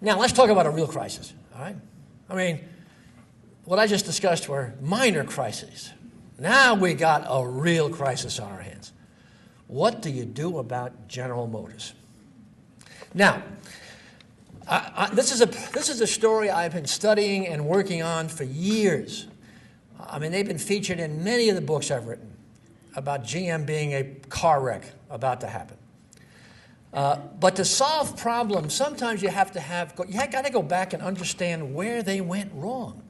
Now, let's talk about a real crisis, all right? I mean, what I just discussed were minor crises. Now we got a real crisis on our hands. What do you do about General Motors? Now, this is a story I've been studying and working on for years. I mean, they've been featured in many of the books I've written about GM being a car wreck about to happen. But to solve problems, sometimes you got to go back and understand where they went wrong.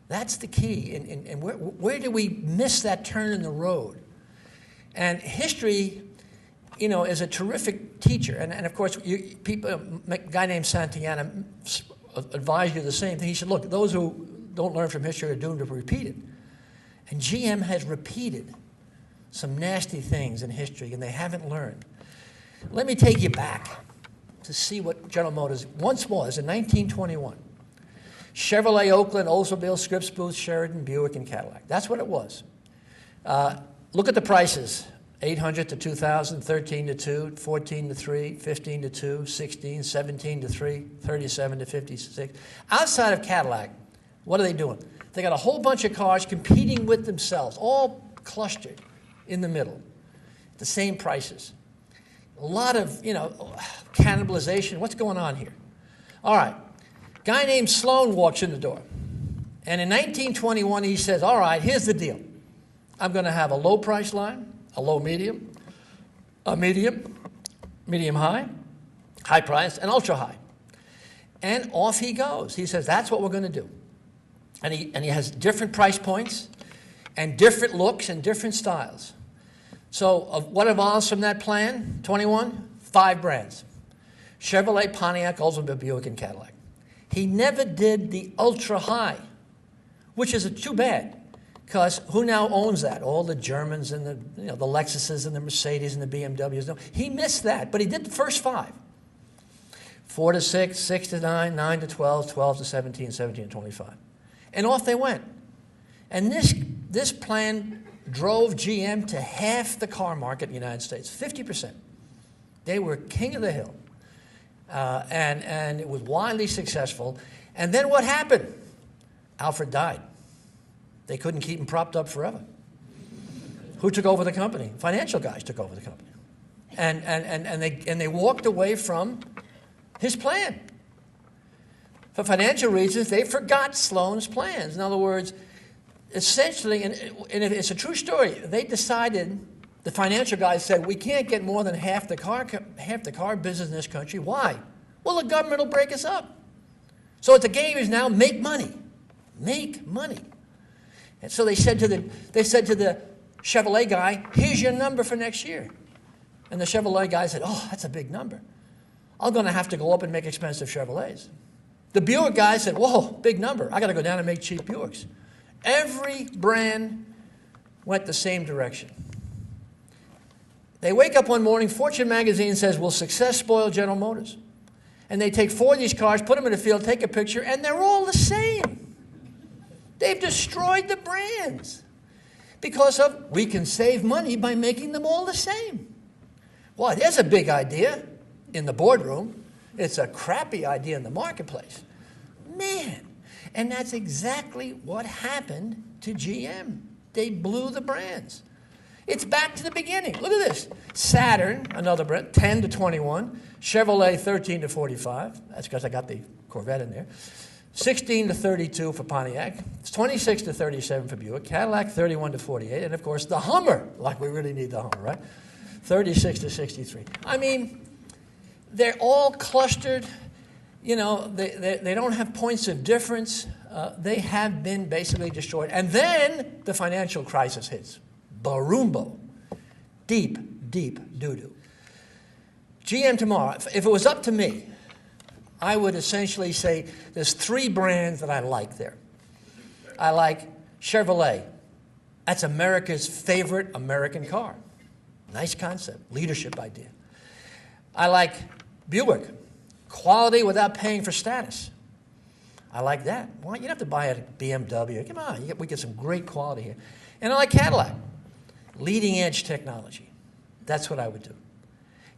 That's the key. And where did we miss that turn in the road? And history, you know, is a terrific teacher. And of course, a guy named Santayana advised you the same thing. He said, look, those who don't learn from history are doomed to repeat it. And GM has repeated some nasty things in history, and they haven't learned. Let me take you back to see what General Motors once was in 1921. Chevrolet, Oakland, Oldsmobile, Scripps Booth, Sheridan, Buick, and Cadillac. That's what it was. Look at the prices. 800 to 2,000, 13 to 2, 14 to 3, 15 to 2, 16, 17 to 3, 37 to 56. Outside of Cadillac, what are they doing? They got a whole bunch of cars competing with themselves, all clustered in the middle, the same prices. A lot of, you know, cannibalization. What's going on here? All right. Guy named Sloan walks in the door. And in 1921, he says, all right, here's the deal. I'm going to have a low price line, a low medium, a medium high, high price, and ultra high. And off he goes. He says, that's what we're going to do. And he has different price points and different looks and different styles. So what evolves from that plan, 21? 5 brands. Chevrolet, Pontiac, Oldsmobile, Buick, and Cadillac. He never did the ultra high, which is too bad, because who now owns that? All the Germans and the Lexuses and the Mercedes and the BMWs. No, he missed that, but he did the first 5. 4 to 6, 6 to 9, 9 to 12, 12 to 17, 17 to 25. And off they went. And this plan drove GM to half the car market in the United States, 50%. They were king of the hill. And it was widely successful. And then what happened? Alfred died. They couldn't keep him propped up forever. Who took over the company? Financial guys took over the company. And they walked away from his plan. For financial reasons, they forgot Sloan's plans. In other words, essentially, and it's a true story, they decided, the financial guys said, we can't get more than half the car business in this country. Why? Well, the government will break us up. So the game is now make money. Make money. And so they said to the Chevrolet guy, here's your number for next year. And the Chevrolet guy said, oh, that's a big number. I'm going to have to go up and make expensive Chevrolets. The Buick guy said, whoa, big number. I got to go down and make cheap Buicks. Every brand went the same direction. They wake up one morning, Fortune magazine says, will success spoil General Motors? And they take 4 of these cars, put them in the field, take a picture, and they're all the same. They've destroyed the brands because of we can save money by making them all the same. Well, there's a big idea in the boardroom. It's a crappy idea in the marketplace. Man, and that's exactly what happened to GM. They blew the brands. It's back to the beginning. Look at this. Saturn, another brand, 10 to 21. Chevrolet, 13 to 45. That's because I got the Corvette in there. 16 to 32 for Pontiac. It's 26 to 37 for Buick. Cadillac, 31 to 48. And, of course, the Hummer, like we really need the Hummer, right? 36 to 63. I mean, they're all clustered. You know, they don't have points of difference. They have been basically destroyed. And then the financial crisis hits. Barumbo. Deep, deep doo-doo. GM tomorrow, if it was up to me, I would essentially say there's 3 brands that I like there. I like Chevrolet. That's America's favorite American car. Nice concept, leadership idea. I like Buick. Quality without paying for status. I like that. Well, you don't have to buy a BMW. Come on, we get some great quality here. And I like Cadillac. Leading edge technology. That's what I would do.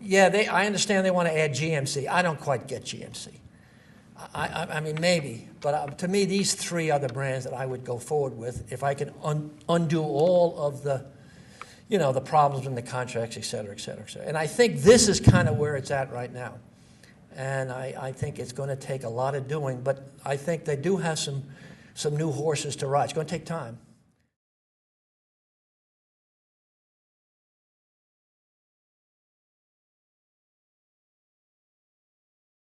Yeah, I understand they want to add GMC. I don't quite get GMC. I mean, maybe. But to me, these three are the brands that I would go forward with if I could undo all of the, the problems in the contracts, et cetera, et cetera, et cetera. And I think this is kind of where it's at right now. And I think it's going to take a lot of doing, but I think they do have some new horses to ride. It's going to take time.